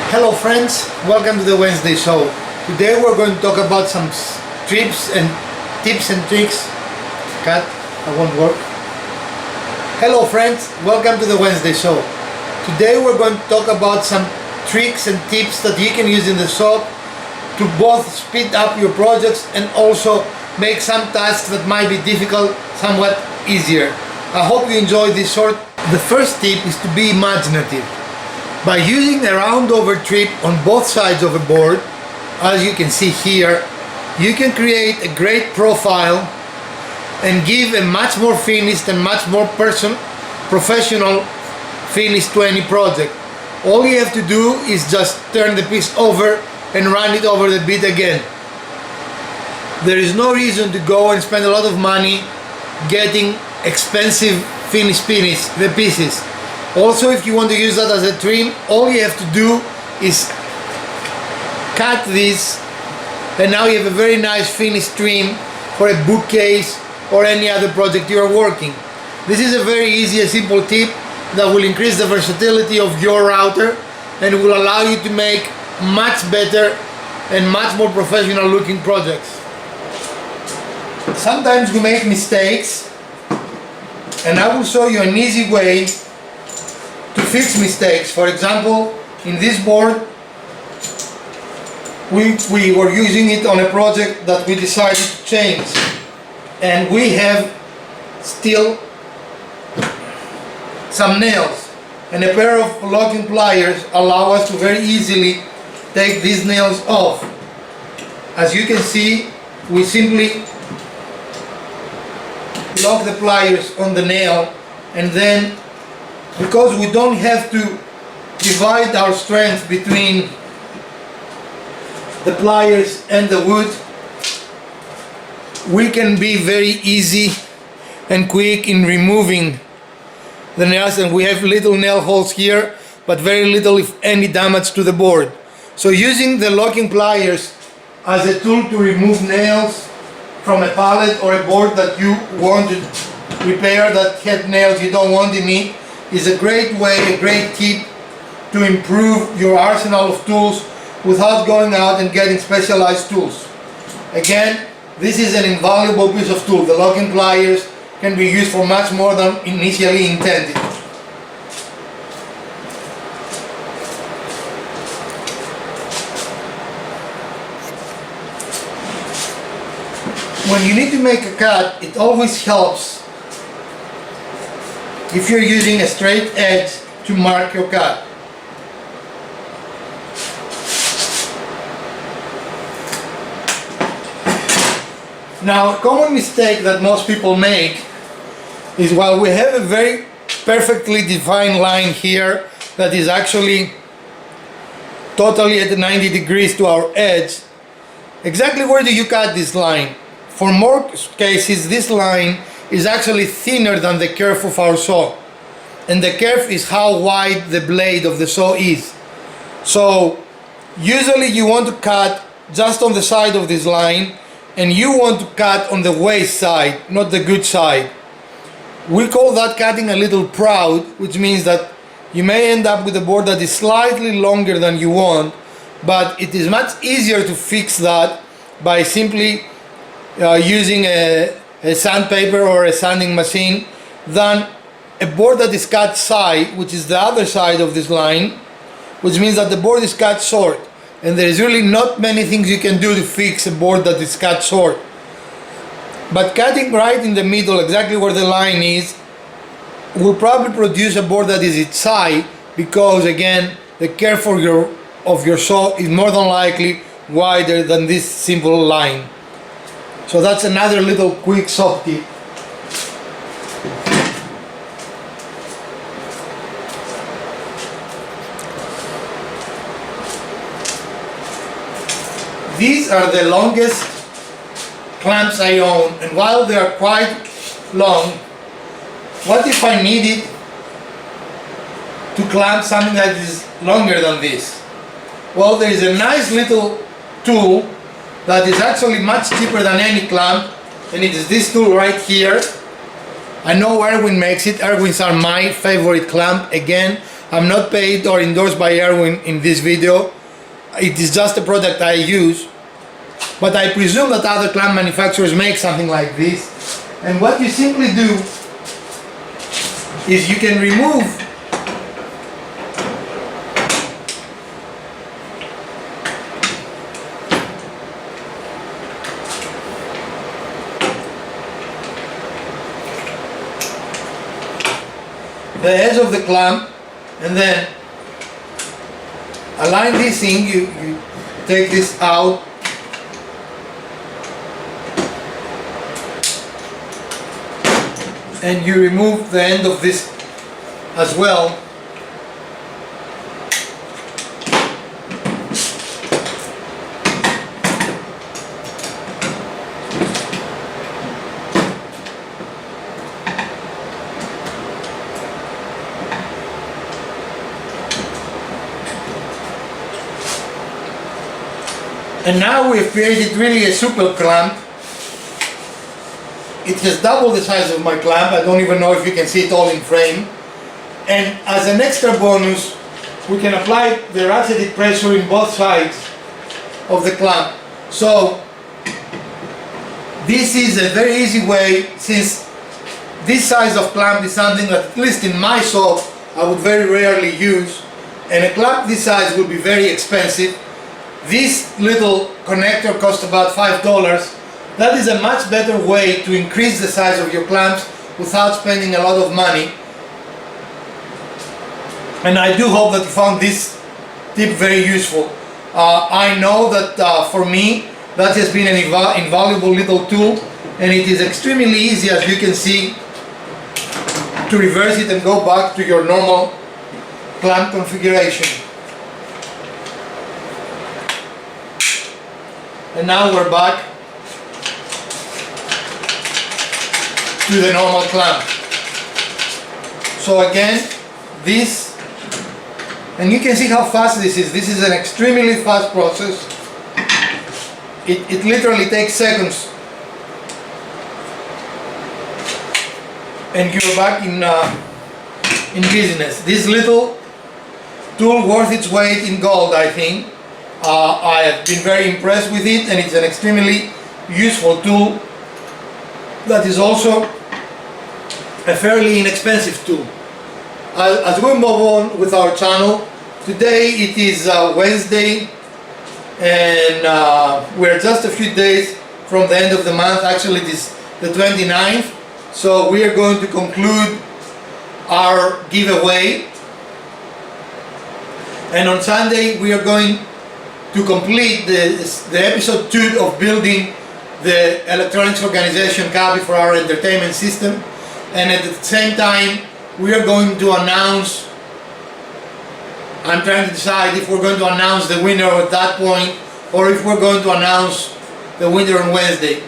Hello friends, welcome to the Wednesday show. Today we're going to talk about some tips and tricks. Cut, that won't work. Hello friends, welcome to the Wednesday show. Today we're going to talk about some tricks and tips that you can use in the shop to both speed up your projects and also make some tasks that might be difficult somewhat easier. I hope you enjoy this short. The first tip is to be imaginative. By using a round over trip on both sides of a board, as you can see here, you can create a great profile and give a much more finished and much more professional finish to any project. All you have to do is just turn the piece over and run it over the bit again. There is no reason to go and spend a lot of money getting expensive finished pieces. Also, if you want to use that as a trim, all you have to do is cut this, and now you have a very nice finished trim for a bookcase or any other project you are working. This is a very easy and simple tip that will increase the versatility of your router and will allow you to make much better and much more professional looking projects. Sometimes we make mistakes, and I will show you an easy way to fix mistakes. For example, in this board, we were using it on a project that we decided to change, and we have still some nails, and a pair of locking pliers allow us to very easily take these nails off. As you can see, we simply lock the pliers on the nail, and then because we don't have to divide our strength between the pliers and the wood, we can be very easy and quick in removing the nails, and we have little nail holes here, but very little if any damage to the board. So using the locking pliers as a tool to remove nails from a pallet or a board that you want to repair that had nails you don't want in it is a great way, a great tip to improve your arsenal of tools without going out and getting specialized tools. Again, this is an invaluable piece of tool. The locking pliers can be used for much more than initially intended. When you need to make a cut, it always helps if you're using a straight edge to mark your cut. Now, a common mistake that most people make is while we have a very perfectly defined line here that is actually totally at 90 degrees to our edge, exactly where do you cut this line? For most cases, this line is actually thinner than the kerf of our saw, and the kerf is how wide the blade of the saw is. So usually you want to cut just on the side of this line, and you want to cut on the waste side, not the good side. We call that cutting a little proud, which means that you may end up with a board that is slightly longer than you want, but it is much easier to fix that by simply using a sandpaper or a sanding machine than a board that is cut side, which is the other side of this line, which means that the board is cut short, and there is really not many things you can do to fix a board that is cut short. But cutting right in the middle, exactly where the line is, will probably produce a board that is its side, because again the kerf of your saw is more than likely wider than this simple line. So that's another little quick shop tip. These are the longest clamps I own, and while they are quite long, what if I needed to clamp something that is longer than this? Well, there is a nice little tool that is actually much cheaper than any clamp, and it is this tool right here. I know Erwin makes it. Erwins are my favorite clamp. Again, I'm not paid or endorsed by Erwin in this video. It is just a product I use. But I presume that other clamp manufacturers make something like this. And what you simply do is you can remove the edge of the clamp and then align this thing. You take this out and you remove the end of this as well. And now we've created really a super clamp. It has double the size of my clamp. I don't even know if you can see it all in frame. And as an extra bonus, we can apply the ratcheted pressure in both sides of the clamp. So this is a very easy way, since this size of clamp is something that, at least in my shop, I would very rarely use, and a clamp this size will be very expensive. This little connector costs about $5. That is a much better way to increase the size of your clamps without spending a lot of money. And I do hope that you found this tip very useful. I know that for me that has been an invaluable little tool, and it is extremely easy, as you can see, to reverse it and go back to your normal clamp configuration. And now we're back to the normal clamp. So again, this, and you can see how fast this is. This is an extremely fast process. It literally takes seconds. And you're back in business. This little tool worth its weight in gold, I think. I have been very impressed with it, and it's an extremely useful tool that is also a fairly inexpensive tool. As we move on with our channel, today it is Wednesday, and we're just a few days from the end of the month. Actually, it is the 29th, so we are going to conclude our giveaway, and on Sunday we are going to complete the episode 2 of building the electronics organization copy for our entertainment system. And at the same time, we are going to announce, I'm trying to decide if we're going to announce the winner at that point, or if we're going to announce the winner on Wednesday.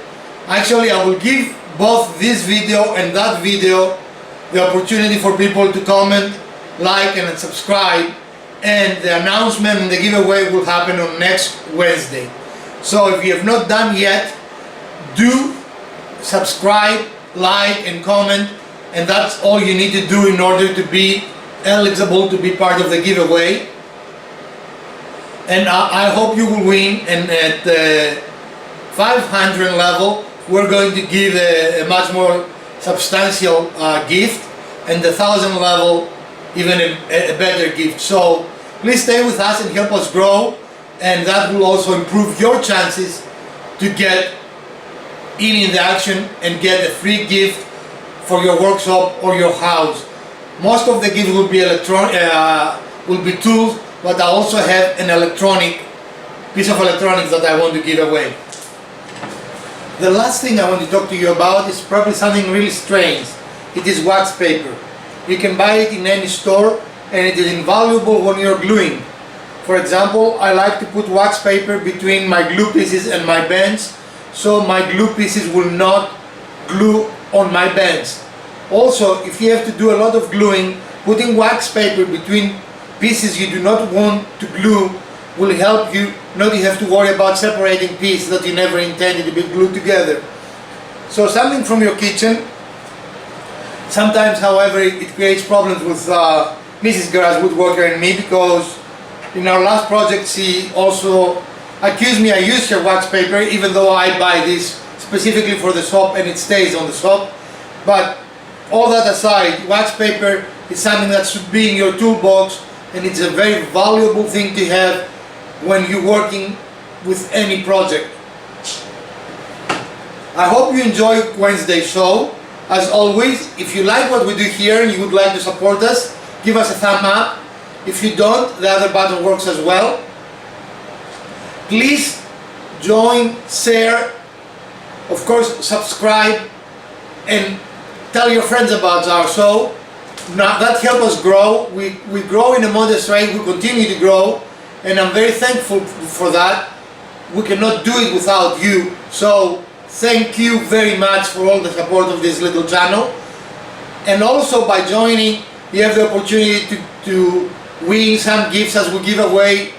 Actually, I will give both this video and that video the opportunity for people to comment, like, and subscribe, and the announcement and the giveaway will happen on next Wednesday. So if you have not done yet, do subscribe, like, and comment, and that's all you need to do in order to be eligible to be part of the giveaway. And I hope you will win, and at the 500 level we're going to give a much more substantial gift, and the 1000 level even a better gift. So please stay with us and help us grow, and that will also improve your chances to get in the action and get a free gift for your workshop or your house. Most of the gifts will be will be tools, but I also have an electronic piece of electronics that I want to give away. The last thing I want to talk to you about is probably something really strange. It is wax paper. You can buy it in any store, and it is invaluable when you're gluing. For example, I like to put wax paper between my glue pieces and my bends, so my glue pieces will not glue on my bends. Also, if you have to do a lot of gluing, putting wax paper between pieces you do not want to glue will help you not have to worry about separating pieces that you never intended to be glued together. So something from your kitchen. Sometimes, however, it creates problems with Mrs. Garage Woodworker and me, because in our last project she also accused me I used her wax paper, even though I buy this specifically for the shop and it stays on the shop. But all that aside, wax paper is something that should be in your toolbox, and it's a very valuable thing to have when you're working with any project. I hope you enjoy Wednesday's show. As always, if you like what we do here and you would like to support us, give us a thumb up. If you don't, the other button works as well. Please join, share, of course subscribe, and tell your friends about our show. Now, that helps us grow. We grow in a modest rate, we continue to grow, and I'm very thankful for that. We cannot do it without you. So thank you very much for all the support of this little channel. And also by joining, you have the opportunity to win some gifts, as we give away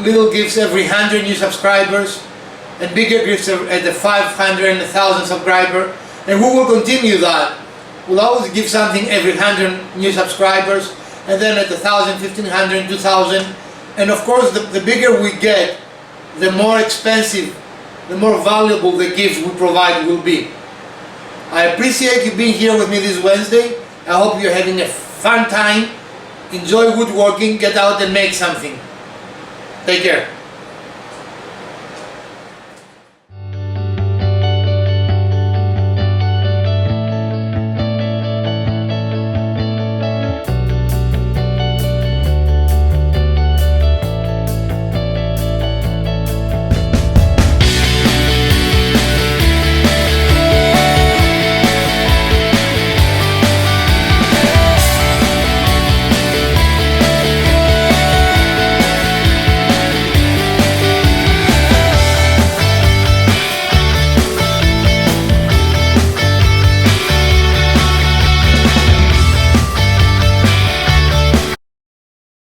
little gifts every 100 new subscribers, and bigger gifts at the 500 and 1,000 subscriber. And we will continue that. We'll always give something every 100 new subscribers, and then at 1,000, 1,500, 2,000. And of course, the bigger we get, the more expensive, the more valuable the gifts we provide will be. I appreciate you being here with me this Wednesday. I hope you're having a fun time. Enjoy woodworking, get out and make something. Take care.